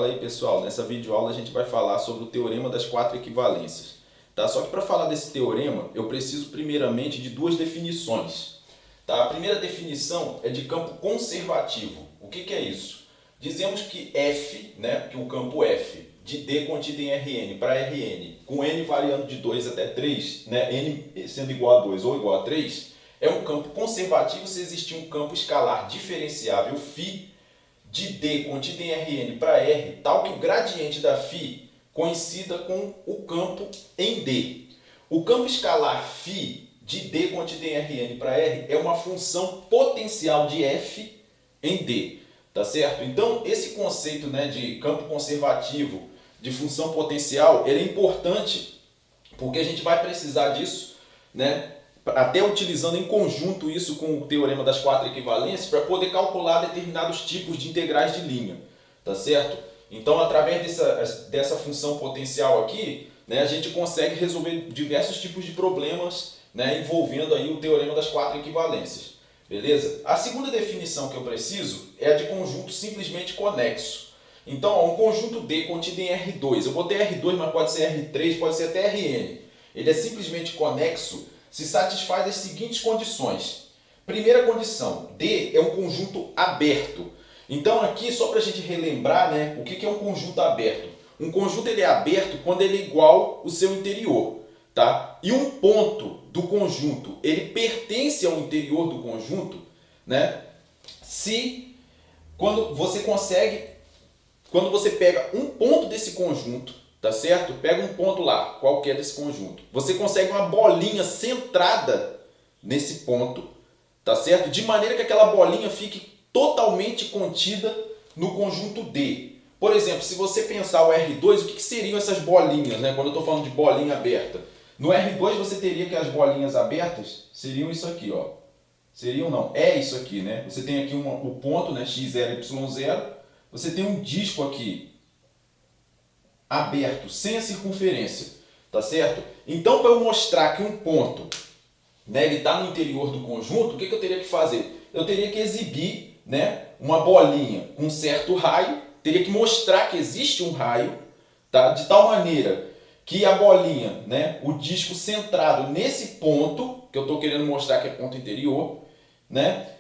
Fala aí pessoal, nessa videoaula a gente vai falar sobre o teorema das quatro equivalências. Tá? Só que para falar desse teorema eu preciso primeiramente de duas definições. Tá? A primeira definição é de campo conservativo. O que é isso? Dizemos que F, né, que o campo F de D contido em Rn para Rn, com n variando de 2 até 3, né, n sendo igual a 2 ou igual a 3, é um campo conservativo se existir um campo escalar diferenciável φ de D contido em Rn para R, tal que o gradiente da φ coincida com o campo em D. O campo escalar φ de D contido em Rn para R é uma função potencial de F em D. Tá certo? Então, esse conceito, né, de campo conservativo, de função potencial, ele é importante porque a gente vai precisar disso, né, até utilizando em conjunto isso com o teorema das quatro equivalências para poder calcular determinados tipos de integrais de linha, tá certo? Então, através dessa função potencial aqui, né, a gente consegue resolver diversos tipos de problemas, né, envolvendo aí o teorema das quatro equivalências, beleza? A segunda definição que eu preciso é a de conjunto simplesmente conexo. Então, ó, um conjunto D contido em R2, eu botei R2, mas pode ser R3, pode ser até Rn. Ele é simplesmente conexo se satisfaz as seguintes condições. Primeira condição, D é um conjunto aberto. Então aqui, só para a gente relembrar, né, o que é um conjunto aberto. Um conjunto ele é aberto quando ele é igual ao seu interior. Tá? E um ponto do conjunto ele pertence ao interior do conjunto, né, se quando você pega um ponto desse conjunto, tá certo? Pega um ponto lá, qualquer desse conjunto. Você consegue uma bolinha centrada nesse ponto, tá certo? De maneira que aquela bolinha fique totalmente contida no conjunto D. Por exemplo, se você pensar o R2, o que seriam essas bolinhas, né? Quando eu estou falando de bolinha aberta. No R2 você teria que as bolinhas abertas seriam isso aqui, ó. Seriam não, é isso aqui, né? Você tem aqui o ponto, né? X0, Y0. Você tem um disco aqui aberto, sem a circunferência, tá certo? Então, para eu mostrar que um ponto, né, ele está no interior do conjunto, o que eu teria que fazer? Eu teria que exibir, né, uma bolinha com um certo raio, teria que mostrar que existe um raio, tá? De tal maneira que a bolinha, né, o disco centrado nesse ponto, que eu estou querendo mostrar que é ponto interior, né,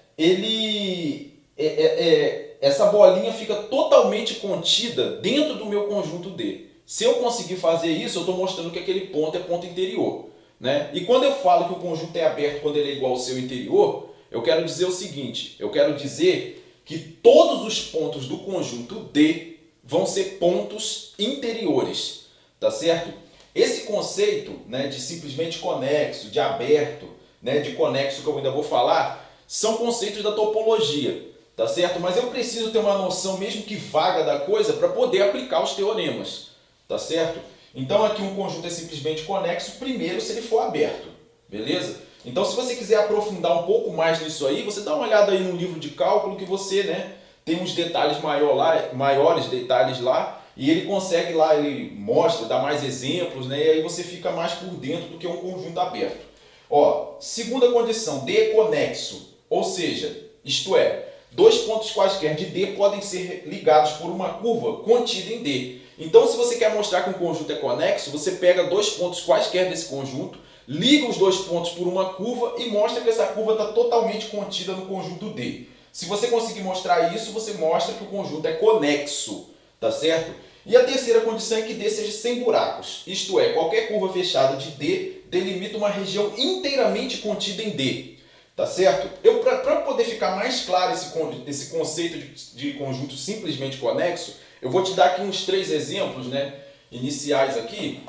essa bolinha fica totalmente contida dentro do meu conjunto D. Se eu conseguir fazer isso, eu estou mostrando que aquele ponto é ponto interior, né? E quando eu falo que o conjunto é aberto quando ele é igual ao seu interior, eu quero dizer o seguinte, eu quero dizer que todos os pontos do conjunto D vão ser pontos interiores, tá certo? Esse conceito, né, de simplesmente conexo, de aberto, né, de conexo que eu ainda vou falar, são conceitos da topologia. Tá certo? Mas eu preciso ter uma noção, mesmo que vaga, da coisa para poder aplicar os teoremas. Tá certo? Então aqui um conjunto é simplesmente conexo, primeiro se ele for aberto. Beleza? Então se você quiser aprofundar um pouco mais nisso aí, você dá uma olhada aí no livro de cálculo que você, né, tem uns detalhes maiores detalhes lá, e ele consegue lá, ele mostra, dá mais exemplos, né, e aí você fica mais por dentro do que um conjunto aberto. Ó, segunda condição, D é conexo, ou seja, isto é, dois pontos quaisquer de D podem ser ligados por uma curva contida em D. Então, se você quer mostrar que um conjunto é conexo, você pega dois pontos quaisquer desse conjunto, liga os dois pontos por uma curva e mostra que essa curva está totalmente contida no conjunto D. Se você conseguir mostrar isso, você mostra que o conjunto é conexo, tá certo? E a terceira condição é que D seja sem buracos, isto é, qualquer curva fechada de D delimita uma região inteiramente contida em D. Tá certo? Para poder ficar mais claro esse conceito de conjunto simplesmente conexo, eu vou te dar aqui uns 3 exemplos, né, iniciais aqui,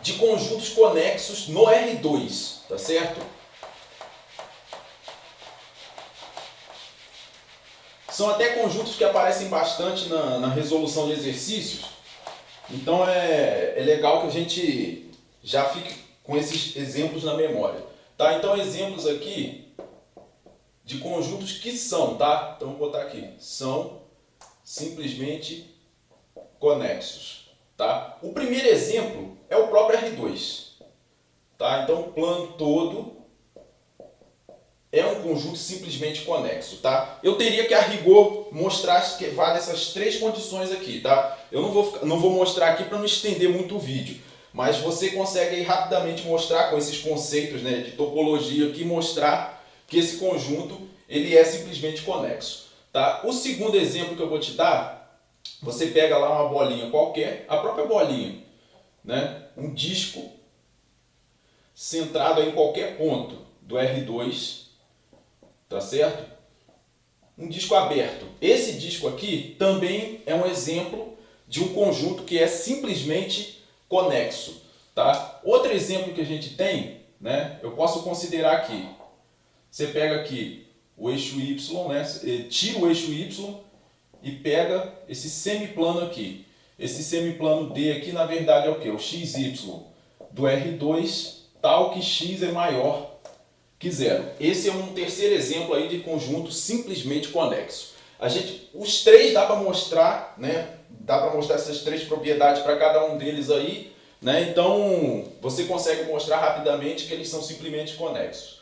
de conjuntos conexos no R2, tá certo? São até conjuntos que aparecem bastante na resolução de exercícios, então é legal que a gente já fique com esses exemplos na memória. Tá? Então, exemplos aqui de conjuntos que são, tá? Então, vou botar aqui, são simplesmente conexos, tá? O primeiro exemplo é o próprio R2, tá? Então, o plano todo é um conjunto simplesmente conexo, tá? Eu teria que a rigor mostrar que vale essas três condições aqui, tá? Eu não vou mostrar aqui para não estender muito o vídeo, mas você consegue aí rapidamente mostrar com esses conceitos, né, de topologia aqui, mostrar que esse conjunto ele é simplesmente conexo, tá? O segundo exemplo que eu vou te dar, você pega lá uma bolinha qualquer, a própria bolinha, né, um disco centrado em qualquer ponto do R2, tá certo? Um disco aberto. Esse disco aqui também é um exemplo de um conjunto que é simplesmente conexo, tá? Outro exemplo que a gente tem, né? Eu posso considerar aqui. Você pega aqui o eixo Y, né? Tira o eixo Y e pega esse semiplano aqui. Esse semiplano D aqui, na verdade, é o quê? O XY do R2, tal que x é maior que zero. Esse é um terceiro exemplo aí de conjunto simplesmente conexo. Os três dá para mostrar, né? Dá para mostrar essas três propriedades para cada um deles aí, né? Então você consegue mostrar rapidamente que eles são simplesmente conexos.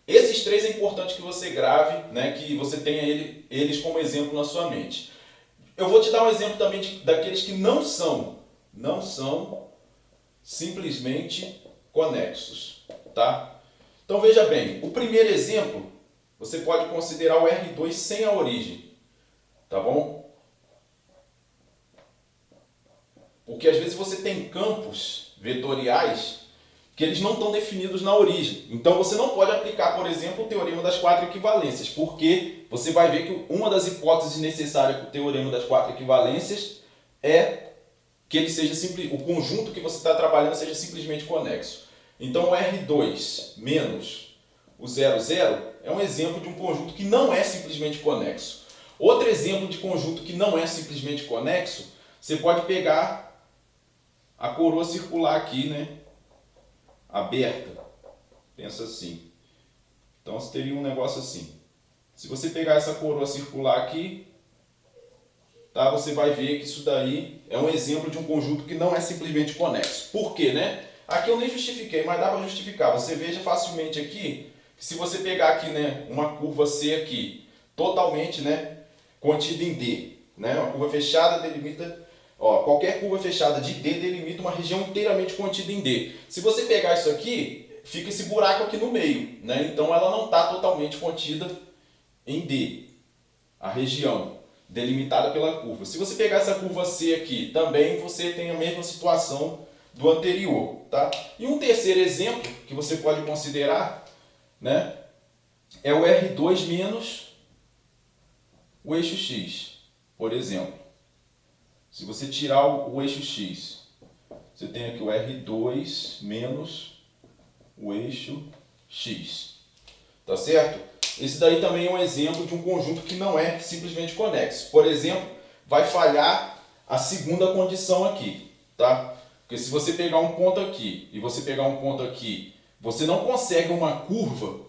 Esses três é importante que você grave, né? Que você tenha eles como exemplo na sua mente. Eu vou te dar um exemplo também daqueles que não são simplesmente conexos, tá? Então veja bem, o primeiro exemplo, você pode considerar o R2 sem a origem, tá bom? Porque às vezes você tem campos vetoriais que eles não estão definidos na origem. Então você não pode aplicar, por exemplo, o teorema das quatro equivalências, porque você vai ver que uma das hipóteses necessárias para o teorema das quatro equivalências é que ele seja o conjunto que você está trabalhando seja simplesmente conexo. Então o R2 menos o 0, 0 é um exemplo de um conjunto que não é simplesmente conexo. Outro exemplo de conjunto que não é simplesmente conexo, você pode pegar a coroa circular aqui, né? Aberta. Pensa assim. Então você teria um negócio assim. Se você pegar essa coroa circular aqui, tá? Você vai ver que isso daí é um exemplo de um conjunto que não é simplesmente conexo. Por quê, né? Aqui eu nem justifiquei, mas dá para justificar. Você veja facilmente aqui, que se você pegar aqui, né, uma curva C aqui, totalmente, né, contida em D, né, uma curva fechada delimita, qualquer curva fechada de D delimita uma região inteiramente contida em D. Se você pegar isso aqui, fica esse buraco aqui no meio, né, então ela não está totalmente contida em D, a região delimitada pela curva. Se você pegar essa curva C aqui, também você tem a mesma situação do anterior, tá? E um terceiro exemplo que você pode considerar, né, é o R2 menos o eixo X, por exemplo. Se você tirar o eixo X, você tem aqui o R2 menos o eixo X, tá certo? Esse daí também é um exemplo de um conjunto que não é simplesmente conexo. Por exemplo, vai falhar a segunda condição aqui, tá? Porque se você pegar um ponto aqui e você pegar um ponto aqui, você não consegue uma curva,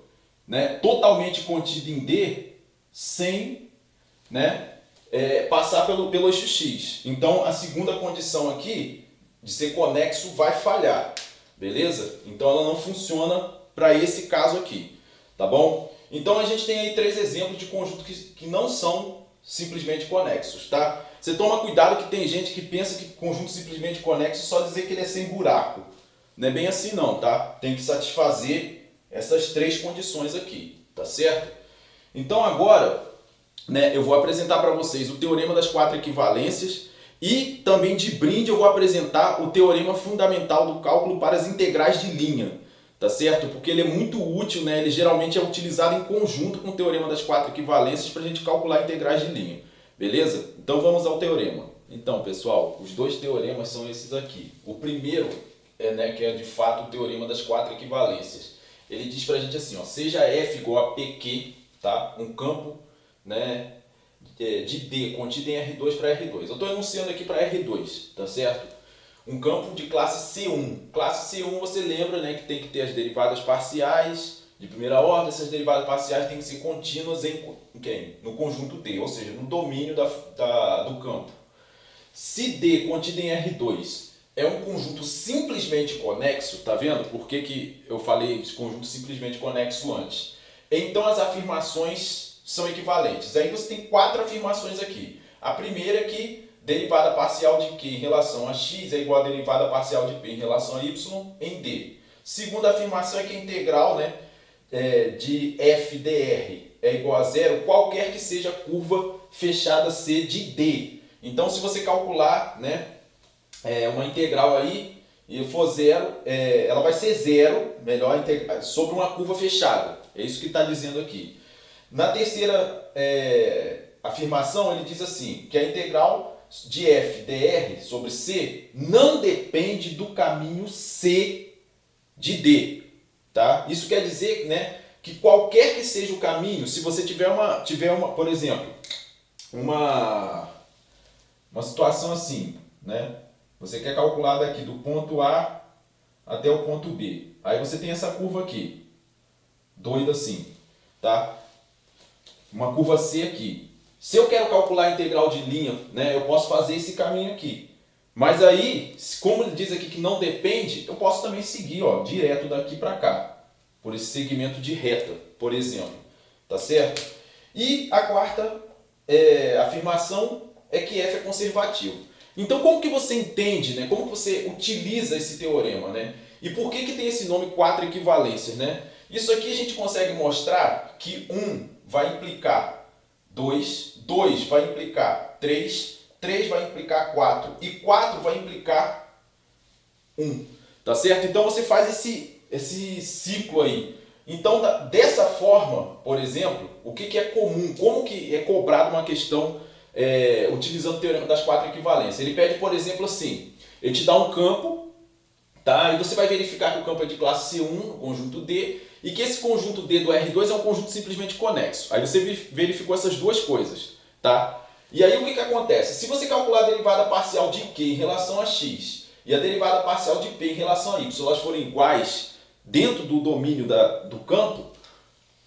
né, totalmente contida em D sem, né, passar pelo eixo X. Então a segunda condição aqui de ser conexo vai falhar, beleza? Então ela não funciona para esse caso aqui, tá bom? Então a gente tem aí três exemplos de conjuntos que não são simplesmente conexos, tá? Você toma cuidado que tem gente que pensa que conjunto simplesmente conexo é só dizer que ele é sem buraco. Não é bem assim não, tá? Tem que satisfazer essas três condições aqui, tá certo? Então agora, né, eu vou apresentar para vocês o teorema das quatro equivalências e também de brinde eu vou apresentar o teorema fundamental do cálculo para as integrais de linha, tá certo? Porque ele é muito útil, né? Ele geralmente é utilizado em conjunto com o teorema das quatro equivalências para a gente calcular integrais de linha, beleza? Então vamos ao teorema. Então, pessoal, os dois teoremas são esses aqui. O primeiro né, que é de fato o teorema das quatro equivalências. Ele diz para a gente assim, ó, seja F igual a PQ, tá? Um campo, né, de D contido em R2 para R2. Eu estou enunciando aqui para R2, tá certo? Um campo de classe C1. Classe C1 você lembra, né, que tem que ter as derivadas parciais de primeira ordem. Essas derivadas parciais têm que ser contínuas no conjunto D, ou seja, no domínio do campo. Se D contido em R2 é um conjunto simplesmente conexo, tá vendo? Por que eu falei de conjunto simplesmente conexo antes? então as afirmações são equivalentes. Aí você tem 4 afirmações aqui. A primeira é que derivada parcial de Q em relação a x é igual a derivada parcial de P em relação a y em D. Segunda afirmação é que a integral, né, de f dr é igual a zero, qualquer que seja a curva fechada C de D. Então, se você calcular, né, uma integral aí e for zero, ela vai ser zero, melhor, sobre uma curva fechada. É isso que está dizendo aqui. Na terceira afirmação, ele diz assim, que a integral de f dr sobre C não depende do caminho C de D. Tá? Isso quer dizer, né, que qualquer que seja o caminho, se você tiver por exemplo, uma situação assim, né? Você quer calcular daqui do ponto A até o ponto B. Aí você tem essa curva aqui, doida assim, tá? Uma curva C aqui. Se eu quero calcular a integral de linha, né, eu posso fazer esse caminho aqui. Mas aí, como ele diz aqui que não depende, eu posso também seguir, ó, direto daqui para cá, por esse segmento de reta, por exemplo. Tá certo? E a quarta afirmação é que f é conservativo. Então, como que você entende, né? Como que você utiliza esse teorema, né? E por que tem esse nome 4 equivalências, né? Isso aqui a gente consegue mostrar que 1 vai implicar 2, 2 vai implicar 3, 3 vai implicar 4 e 4 vai implicar 1. Tá certo? Então você faz esse ciclo aí. Então, dessa forma, por exemplo, o que é comum? Como que é cobrado uma questão utilizando o teorema das 4 equivalências? Ele pede, por exemplo, assim, ele te dá um campo, tá? E você vai verificar que o campo é de classe C1, no conjunto D, e que esse conjunto D do R2 é um conjunto simplesmente conexo. Aí você verificou essas duas coisas, tá? E aí o que acontece? Se você calcular a derivada parcial de Q em relação a x e a derivada parcial de P em relação a y, elas forem iguais dentro do domínio do campo,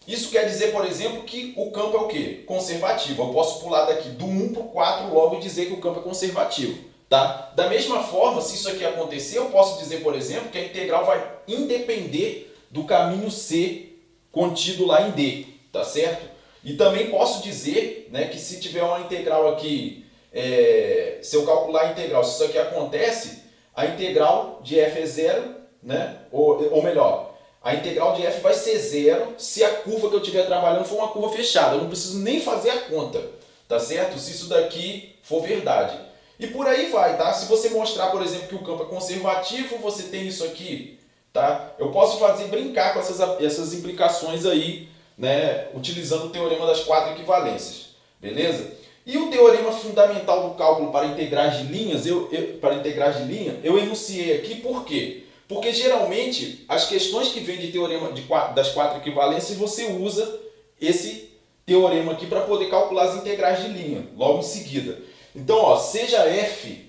isso quer dizer, por exemplo, que o campo é o quê? Conservativo. Eu posso pular daqui do 1 para o 4 logo e dizer que o campo é conservativo. Tá? Da mesma forma, se isso aqui acontecer, eu posso dizer, por exemplo, que a integral vai independer do caminho C contido lá em D. Tá certo? E também posso dizer, né, que se tiver uma integral aqui, se eu calcular a integral, se isso aqui acontece, a integral de f é zero, né? Ou melhor, a integral de f vai ser zero se a curva que eu estiver trabalhando for uma curva fechada. Eu não preciso nem fazer a conta, tá certo? Se isso daqui for verdade. E por aí vai, tá? Se você mostrar, por exemplo, que o campo é conservativo, você tem isso aqui, tá? Eu posso brincar com essas implicações aí, né? Utilizando o teorema das 4 equivalências, beleza? E o teorema fundamental do cálculo para integrais de linhas, eu enunciei aqui por quê? Porque geralmente as questões que vêm de teorema das 4 equivalências, você usa esse teorema aqui para poder calcular as integrais de linha, logo em seguida. Então, ó, seja f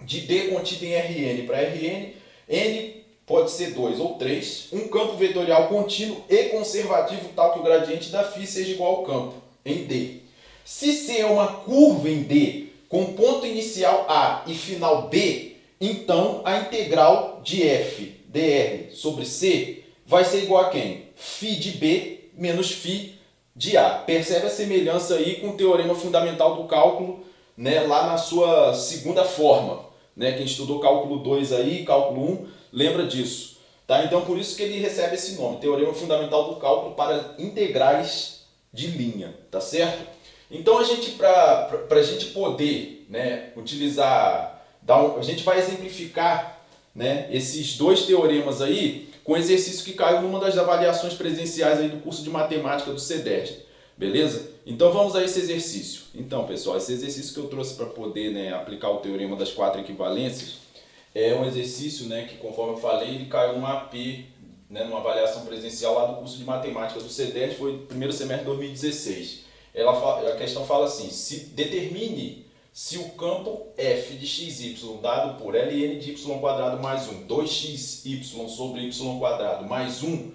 de D contido em Rn para Rn, n pode ser 2 ou 3, um campo vetorial contínuo e conservativo tal que o gradiente da φ seja igual ao campo em D. Se C é uma curva em D com ponto inicial A e final B, então a integral de f dr sobre C vai ser igual a quem? Φ de B menos Φ de A. Percebe a semelhança aí com o teorema fundamental do cálculo, né, lá na sua segunda forma, né? Quem estudou cálculo 2 aí, cálculo 1, lembra disso. Tá? Então por isso que ele recebe esse nome, teorema fundamental do cálculo para integrais de linha, tá certo? Então para a gente poder, né, utilizar, a gente vai exemplificar, né, esses dois teoremas aí com exercício que caiu numa das avaliações presenciais aí do curso de matemática do CEDERJ. Beleza? Então vamos a esse exercício. Então, pessoal, esse exercício que eu trouxe para poder, né, aplicar o teorema das 4 equivalências é um exercício, né, que, conforme eu falei, ele caiu numa AP, né, numa avaliação presencial lá do curso de matemática do CEDERJ, foi no primeiro semestre de 2016. A questão fala assim: determine se o campo f de xy dado por ln de y² mais 1, 2xy sobre y² mais 1,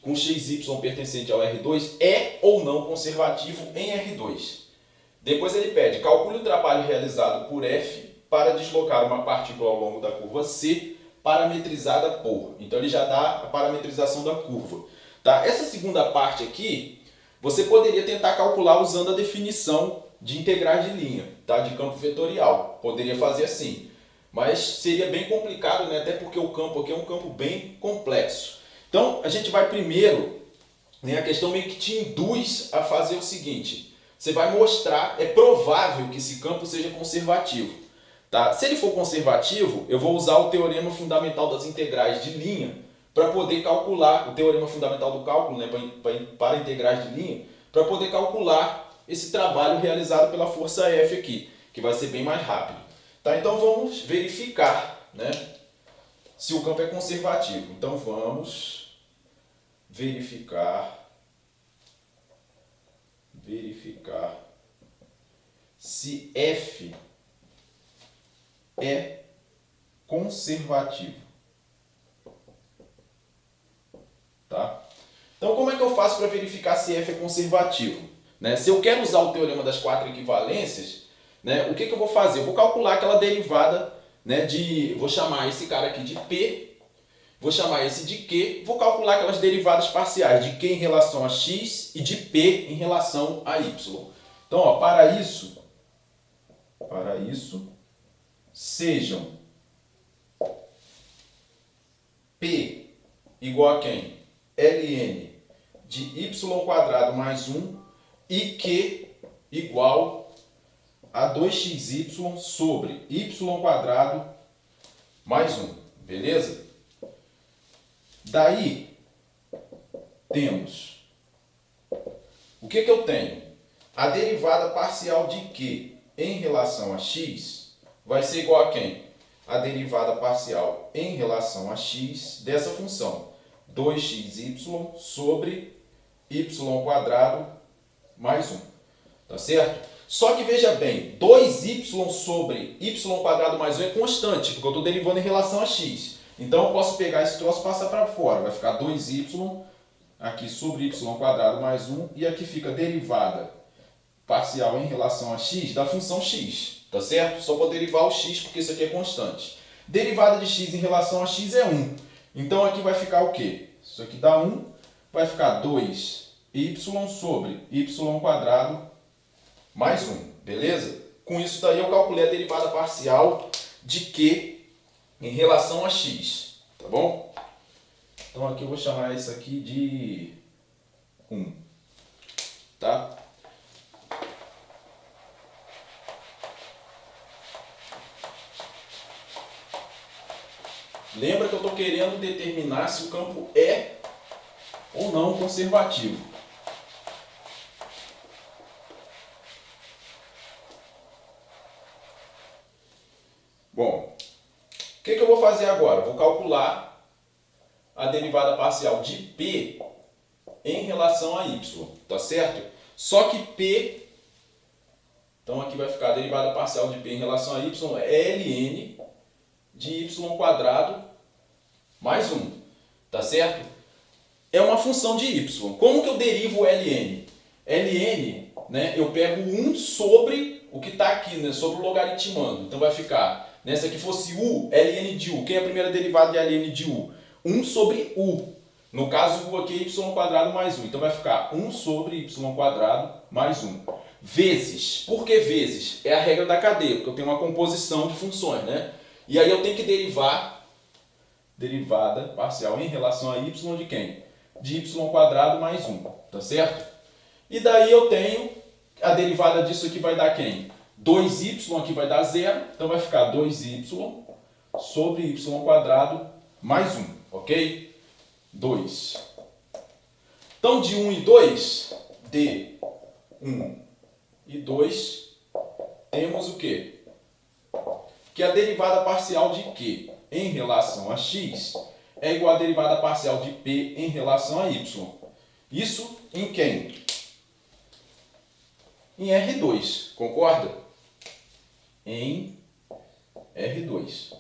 com xy pertencente ao R2, é ou não conservativo em R2. Depois ele pede, calcule o trabalho realizado por F para deslocar uma partícula ao longo da curva C, parametrizada por. Então ele já dá a parametrização da curva. Tá? Essa segunda parte aqui, você poderia tentar calcular usando a definição de integrais de linha, tá? De campo vetorial. Poderia fazer assim, mas seria bem complicado, né? Até porque o campo aqui é um campo bem complexo. Então, a gente vai primeiro, né? A questão meio que te induz a fazer o seguinte. Você vai mostrar, é provável que esse campo seja conservativo. Tá? Se ele for conservativo, eu vou usar o teorema fundamental das integrais de linha para poder calcular, o teorema fundamental do cálculo, né, para integrais de linha, para poder calcular esse trabalho realizado pela força F aqui, que vai ser bem mais rápido. Tá? Então vamos verificar, né, se o campo é conservativo. Então vamos verificar se F é conservativo. Tá? Então, como é que eu faço para verificar se F é conservativo? Né? Se eu quero usar o teorema das quatro equivalências, né, o que eu vou fazer? Eu vou calcular aquela derivada, né, vou chamar esse cara aqui de P, vou chamar esse de Q, vou calcular aquelas derivadas parciais de Q em relação a X e de P em relação a Y. Então, ó, para isso, sejam P igual a quem? Ln de y² mais 1 e Q igual a 2xy sobre y² mais 1. Beleza? Daí, temos... O que eu tenho? A derivada parcial de Q em relação a x vai ser igual a quem? A derivada parcial em relação a x dessa função. 2xy sobre y² mais 1. Tá certo? Só que veja bem, 2y sobre y² mais 1 é constante, porque eu estou derivando em relação a x. Então eu posso pegar esse troço e passar para fora. Vai ficar 2y aqui sobre y² mais 1 e aqui fica a derivada parcial em relação a x da função x. Tá certo? Só vou derivar o x porque isso aqui é constante. Derivada de x em relação a x é 1. Então aqui vai ficar o quê? Isso aqui dá 1, vai ficar 2y sobre y² mais 1, beleza? Com isso daí eu calculei a derivada parcial de Q em relação a x, tá bom? Então aqui eu vou chamar isso aqui de 1, tá? Lembra que eu estou querendo determinar se o campo é ou não conservativo. Bom, o que eu vou fazer agora? Vou calcular a derivada parcial de P em relação a y, tá certo? Só que P, então aqui vai ficar a derivada parcial de P em relação a y é ln de y² mais 1, tá certo? É uma função de y. Como que eu derivo o ln? Ln, né, eu pego 1 sobre o que está aqui, né, sobre o logaritmando. Então vai ficar, né, se aqui fosse u, ln de u. Quem é a primeira derivada de ln de u? 1 sobre u. No caso, u aqui é y² mais 1. Então vai ficar 1 sobre y² mais 1. Vezes. Por que vezes? É a regra da cadeia, porque eu tenho uma composição de funções, né? E aí eu tenho que derivar derivada parcial em relação a y de quem? De y² mais 1, tá certo? E daí eu tenho a derivada disso aqui vai dar quem? 2y aqui vai dar 0, então vai ficar 2y sobre y² mais 1, ok? 2. Então de 1 e 2, de 1 e 2, temos o quê? Que a derivada parcial de Q em relação a x é igual à derivada parcial de P em relação a y. Isso em quem? Em R2, concorda? Em R2.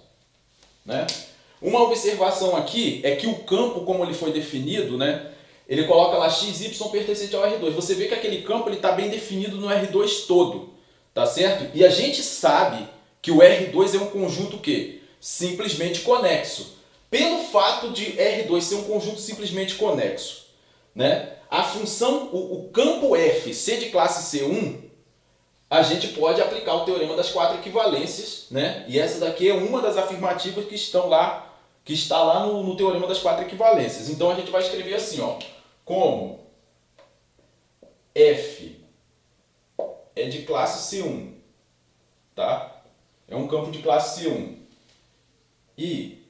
Né? Uma observação aqui é que o campo, como ele foi definido, né, ele coloca lá x, y pertencente ao R2. Você vê que aquele campo está bem definido no R2 todo, tá certo? E a gente sabe que o R2 é um conjunto que simplesmente conexo. Pelo fato de R2 ser um conjunto simplesmente conexo, né? A função, o campo F ser de classe C1, a gente pode aplicar o teorema das quatro equivalências, né? E essa daqui é uma das afirmativas que estão lá, que está lá no teorema das quatro equivalências. Então a gente vai escrever assim, ó, como F é de classe C1, tá? É um campo de classe C1. E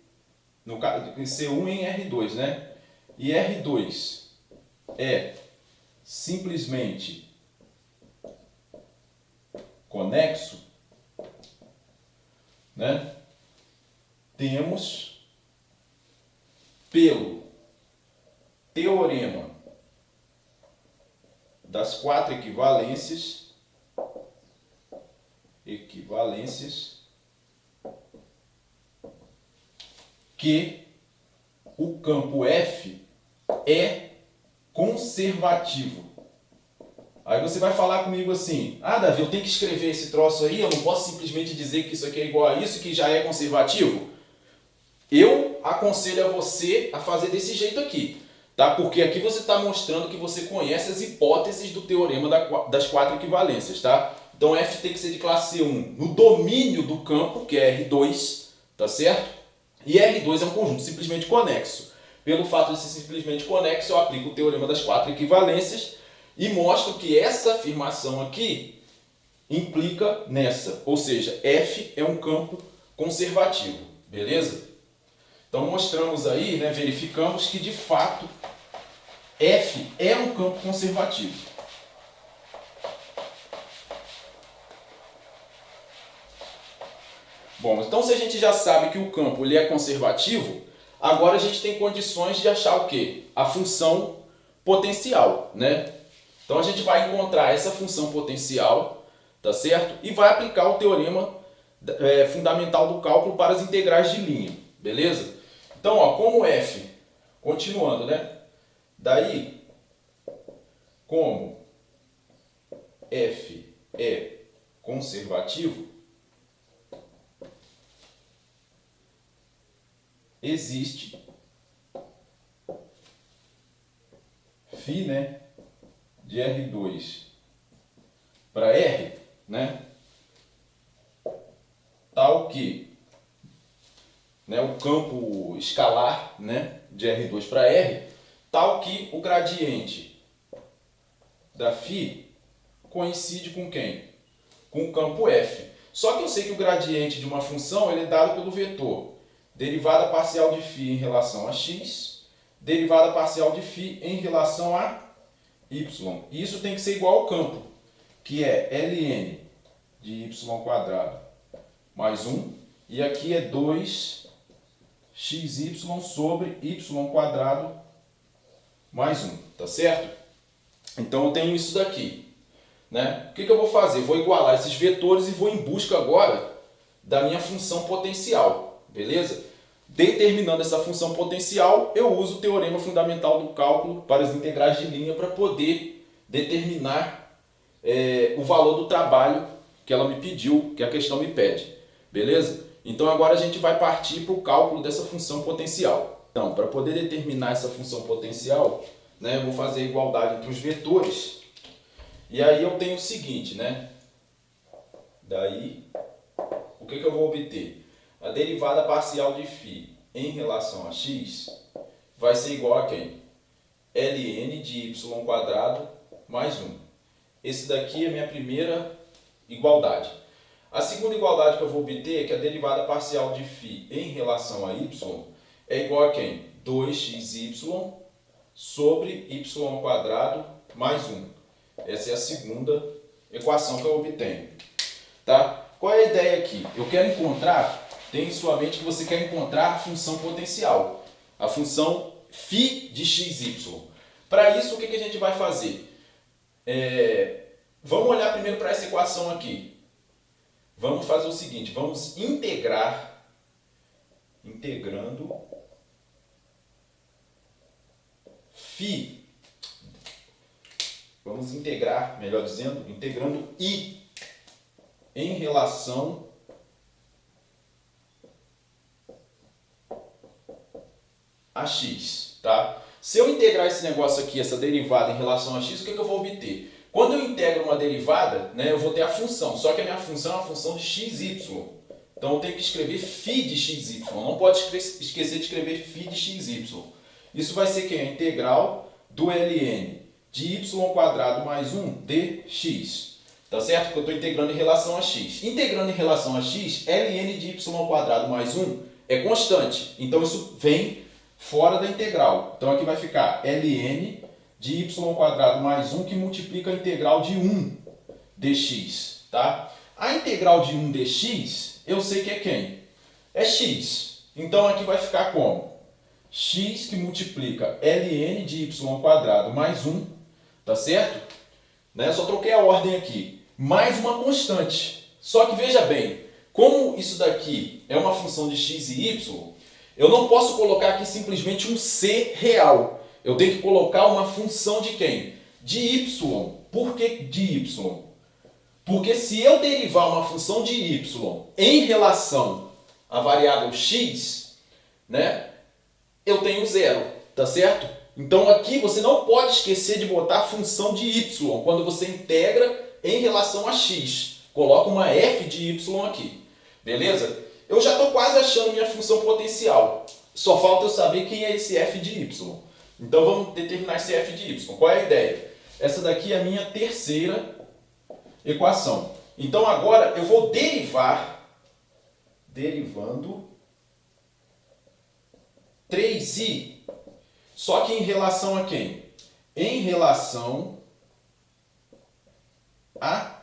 no caso C1 em R2, né? E R2 é simplesmente conexo, né? Temos pelo teorema das quatro equivalências que o campo F é conservativo. Aí você vai falar comigo assim, ah, Davi, eu tenho que escrever esse troço aí, eu não posso simplesmente dizer que isso aqui é igual a isso, que já é conservativo? Eu aconselho a você a fazer desse jeito aqui, tá? Porque aqui você está mostrando que você conhece as hipóteses do teorema das quatro equivalências, tá? Então F tem que ser de classe C1 no domínio do campo, que é R2, tá certo? E R2 é um conjunto simplesmente conexo. Pelo fato de ser simplesmente conexo, eu aplico o teorema das quatro equivalências e mostro que essa afirmação aqui implica nessa, ou seja, F é um campo conservativo, beleza? Então mostramos aí, né, verificamos que de fato F é um campo conservativo. Bom, então se a gente já sabe que o campo ele é conservativo, agora a gente tem condições de achar o quê? A função potencial, né? Então a gente vai encontrar essa função potencial, tá certo? E vai aplicar o teorema fundamental do cálculo para as integrais de linha, beleza? Então, ó, como F, continuando, né? Daí, como F é conservativo, existe φ, né, de R2 para R, né, tal que, né, o campo escalar, né, de R2 para R, tal que o gradiente da φ coincide com quem? Com o campo F. Só que eu sei que o gradiente de uma função ele é dado pelo vetor derivada parcial de φ em relação a x, derivada parcial de φ em relação a y. E isso tem que ser igual ao campo, que é ln de y quadrado mais 1, e aqui é 2xy sobre y quadrado mais 1, tá certo? Então eu tenho isso daqui, né? O que eu vou fazer? Vou igualar esses vetores e vou em busca agora da minha função potencial, beleza? Determinando essa função potencial, eu uso o teorema fundamental do cálculo para as integrais de linha para poder determinar o valor do trabalho que ela me pediu, que a questão me pede, beleza? Então agora a gente vai partir para o cálculo dessa função potencial. Então, para poder determinar essa função potencial, né, eu vou fazer a igualdade entre os vetores, e aí eu tenho o seguinte, né? Daí, o que eu vou obter? A derivada parcial de φ em relação a x vai ser igual a quem? ln de y quadrado mais 1. Esse daqui é a minha primeira igualdade. A segunda igualdade que eu vou obter é que a derivada parcial de φ em relação a y é igual a quem? 2xy sobre y quadrado mais 1. Essa é a segunda equação que eu obtenho. Tá? Qual é a ideia aqui? Eu quero encontrar, tem em sua mente que você quer encontrar a função potencial, a função φ de xy. Para isso, o que a gente vai fazer? Vamos olhar primeiro para essa equação aqui. Vamos fazer o seguinte, vamos integrando φ, vamos integrar, melhor dizendo, integrando I em relação a x, tá? Se eu integrar esse negócio aqui, essa derivada em relação a x, o que eu vou obter? Quando eu integro uma derivada, né, eu vou ter a função, só que a minha função é uma função de xy. Então eu tenho que escrever φ de xy, não pode esquecer de escrever φ de xy. Isso vai ser quem? A integral do ln de y² mais 1 dx. Tá certo? Porque eu estou integrando em relação a x. Integrando em relação a x, ln de y² mais 1 é constante. Então isso vem fora da integral. Então aqui vai ficar ln de y² mais 1 que multiplica a integral de 1 dx. Tá? A integral de 1 dx, eu sei que é quem? É x. Então aqui vai ficar como? X que multiplica ln de y² mais 1, tá certo? Né? Só troquei a ordem aqui. Mais uma constante. Só que veja bem, como isso daqui é uma função de x e y, eu não posso colocar aqui simplesmente um c real. Eu tenho que colocar uma função de quem? De y. Por que de y? Porque se eu derivar uma função de y em relação à variável x, né, eu tenho zero, tá certo? Então aqui você não pode esquecer de botar a função de y quando você integra em relação a x. Coloca uma f de y aqui, beleza? Eu já estou quase achando minha função potencial. Só falta eu saber quem é esse f de y. Então vamos determinar esse f de y. Qual é a ideia? Essa daqui é a minha terceira equação. Então agora eu vou derivando 3i, só que em relação a quem? Em relação a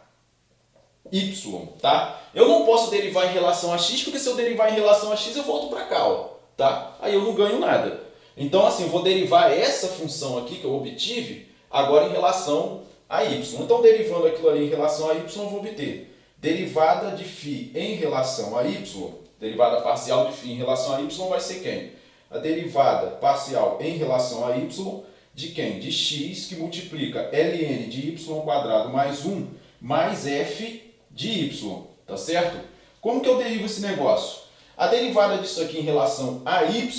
y, tá? Eu não posso derivar em relação a x, porque se eu derivar em relação a x eu volto para cá, ó, tá? Aí eu não ganho nada. Então assim, eu vou derivar essa função aqui que eu obtive agora em relação a y. Então derivando aquilo ali em relação a y, eu vou obter derivada de φ em relação a y, derivada parcial de φ em relação a y vai ser quem? A derivada parcial em relação a y de quem? De x que multiplica ln de y² mais 1 mais f de y, tá certo? Como que eu derivo esse negócio? A derivada disso aqui em relação a y,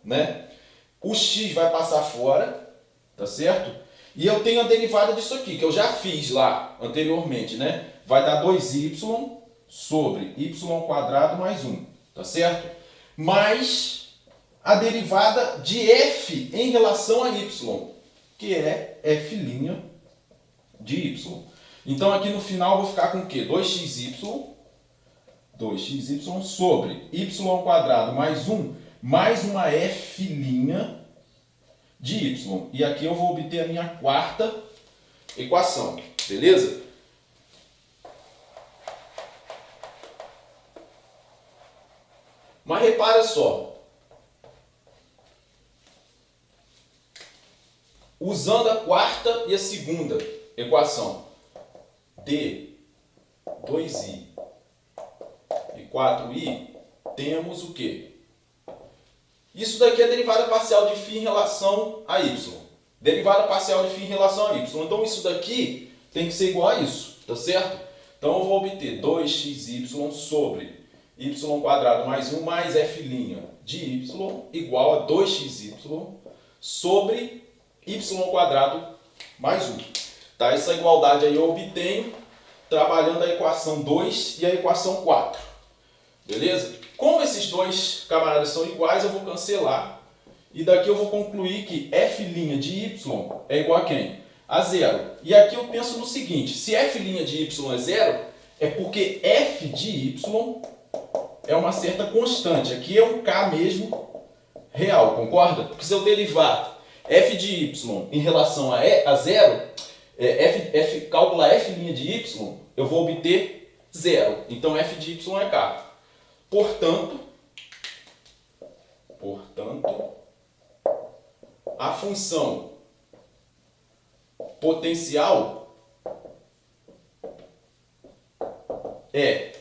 né? O x vai passar fora, tá certo? E eu tenho a derivada disso aqui, que eu já fiz lá anteriormente, né? Vai dar 2y sobre y² mais 1, tá certo? Mais a derivada de f em relação a y, que é f' de y. Então aqui no final eu vou ficar com o quê? 2xy sobre y² mais 1 mais uma f' de y. E aqui eu vou obter a minha quarta equação, beleza? Mas repara só, usando a quarta e a segunda equação, d 2i e 4i, temos o quê? Isso daqui é a derivada parcial de φ em relação a y. Derivada parcial de φ em relação a y. Então isso daqui tem que ser igual a isso, tá certo? Então eu vou obter 2xy sobre y² mais 1 mais f' de y igual a 2xy sobre y² mais 1. Tá? Essa igualdade aí eu obtenho trabalhando a equação 2 e a equação 4. Beleza? Como esses dois camaradas são iguais, eu vou cancelar. E daqui eu vou concluir que f' de y é igual a quem? A zero. E aqui eu penso no seguinte, se f' de y é zero, é porque f de y é uma certa constante. Aqui é um k mesmo real, concorda? Porque se eu derivar f de y em relação a zero, calcular f' de y, eu vou obter zero. Então f de y é k. Portanto, a função potencial é...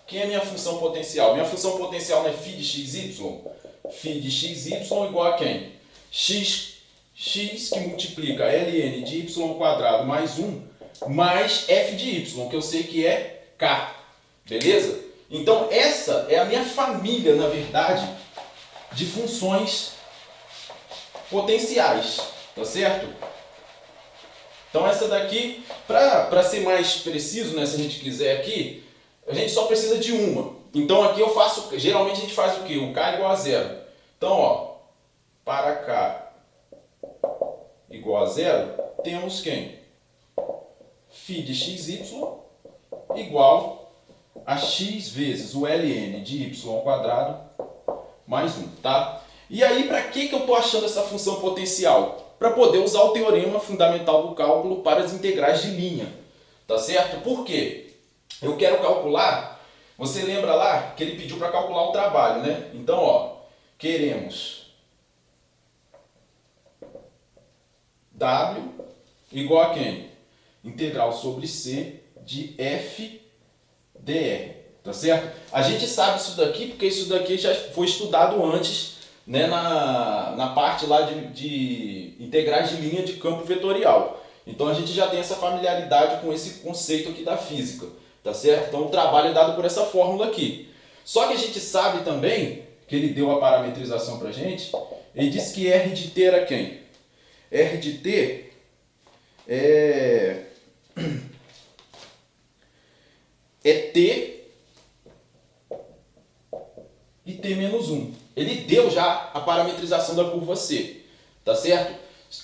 Quem é minha função potencial? Minha função potencial não é φ de xy? Φ de xy igual a quem? X que multiplica ln de y² mais 1 mais f de y, que eu sei que é k. Beleza? Então essa é a minha família, na verdade, de funções potenciais, tá certo? Então essa daqui, para ser mais preciso, né, se a gente quiser aqui, a gente só precisa de uma. Então aqui eu faço, geralmente a gente faz o quê? O K igual a zero. Então, ó, para K igual a zero, temos quem? Φ de xy igual a x vezes o ln de y ao quadrado mais 1, tá? E aí, para que eu estou achando essa função potencial? Para poder usar o teorema fundamental do cálculo para as integrais de linha, tá certo? Por quê? Eu quero calcular, você lembra lá que ele pediu para calcular o trabalho, né? Então, ó, queremos W igual a quem? Integral sobre C de f dr, tá certo? A gente sabe isso daqui porque isso daqui já foi estudado antes, né, na parte lá de integrais de linha de campo vetorial. Então a gente já tem essa familiaridade com esse conceito aqui da física, tá certo? Então o trabalho é dado por essa fórmula aqui. Só que a gente sabe também que ele deu a parametrização pra gente, ele disse que R de T era quem? R de T é T e T menos 1. Ele deu já a parametrização da curva C, tá certo?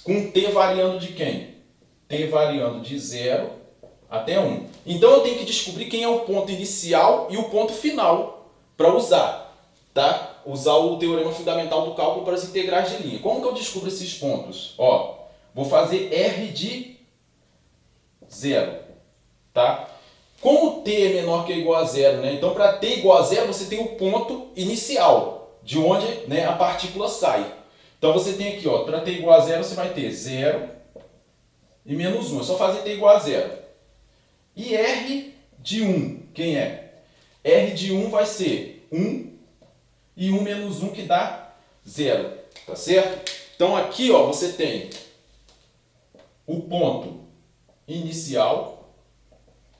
Com T variando de quem? T variando de 0 até 1. Então eu tenho que descobrir quem é o ponto inicial e o ponto final para usar, tá? Usar o teorema fundamental do cálculo para as integrais de linha. Como que eu descubro esses pontos? Ó, vou fazer R de 0, tá? Como t é menor que ou igual a zero, né? Então para t igual a zero você tem o ponto inicial, de onde, né, a partícula sai. Então você tem aqui, ó, para t igual a zero você vai ter 0 e menos 1. É só fazer t igual a zero. E r de 1, quem é? R de 1 vai ser 1 e 1 menos 1 que dá 0, tá certo? Então aqui, ó, você tem o ponto inicial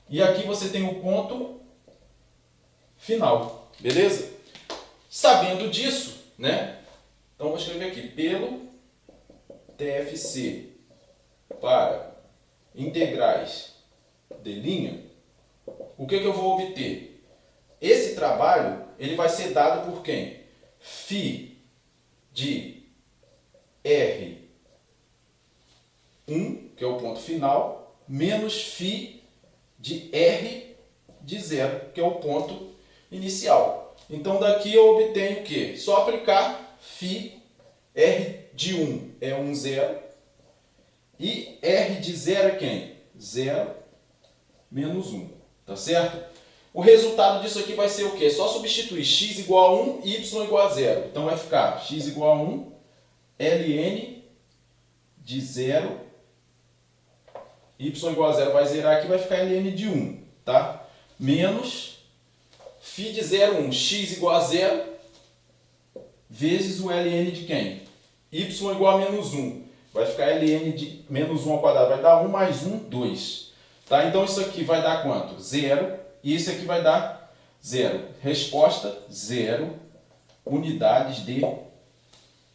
e aqui você tem o ponto final, beleza? Sabendo disso, né? Então vou escrever aqui, pelo TFC para integrais de linha, o que eu vou obter? Esse trabalho ele vai ser dado por quem? Φ de R1, que é o ponto final, menos Φ de R de 0, que é o ponto inicial. Então daqui eu obtenho o quê? Só aplicar Φ, R de 1 é 1, 0, e R de 0 é quem? 0 menos 1, tá certo? O resultado disso aqui vai ser o quê? É só substituir x igual a 1 e y igual a 0. Então vai ficar x igual a 1, ln de 0, y igual a 0 vai zerar aqui, vai ficar ln de 1, tá? Menos φ de 0, 1, x igual a 0, vezes o ln de quem? Y igual a menos 1, vai ficar ln de menos 1 ao quadrado, vai dar 1 mais 1, 2. Tá? Então isso aqui vai dar quanto? 0, e isso aqui vai dar 0. Resposta, 0 unidades de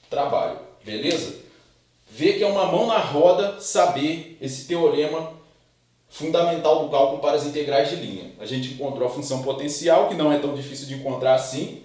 trabalho, beleza? Vê que é uma mão na roda saber esse teorema fundamental do cálculo para as integrais de linha. A gente encontrou a função potencial, que não é tão difícil de encontrar assim.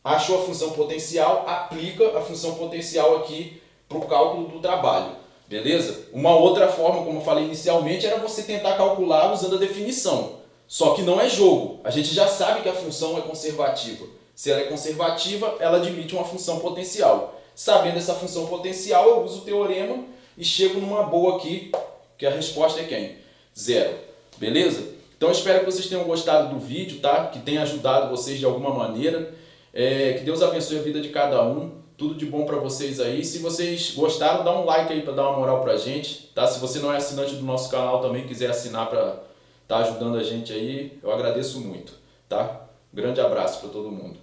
Achou a função potencial, aplica a função potencial aqui para o cálculo do trabalho. Beleza? Uma outra forma, como eu falei inicialmente, era você tentar calcular usando a definição. Só que não é jogo. A gente já sabe que a função é conservativa. Se ela é conservativa, ela admite uma função potencial. Sabendo essa função potencial, eu uso o teorema e chego numa boa aqui, que a resposta é quem? 0. Beleza? Então eu espero que vocês tenham gostado do vídeo, tá? Que tenha ajudado vocês de alguma maneira. Que Deus abençoe a vida de cada um. Tudo de bom para vocês aí. Se vocês gostaram, dá um like aí para dar uma moral pra gente, tá? Se você não é assinante do nosso canal também, quiser assinar para estar ajudando a gente aí, eu agradeço muito, tá? Grande abraço para todo mundo.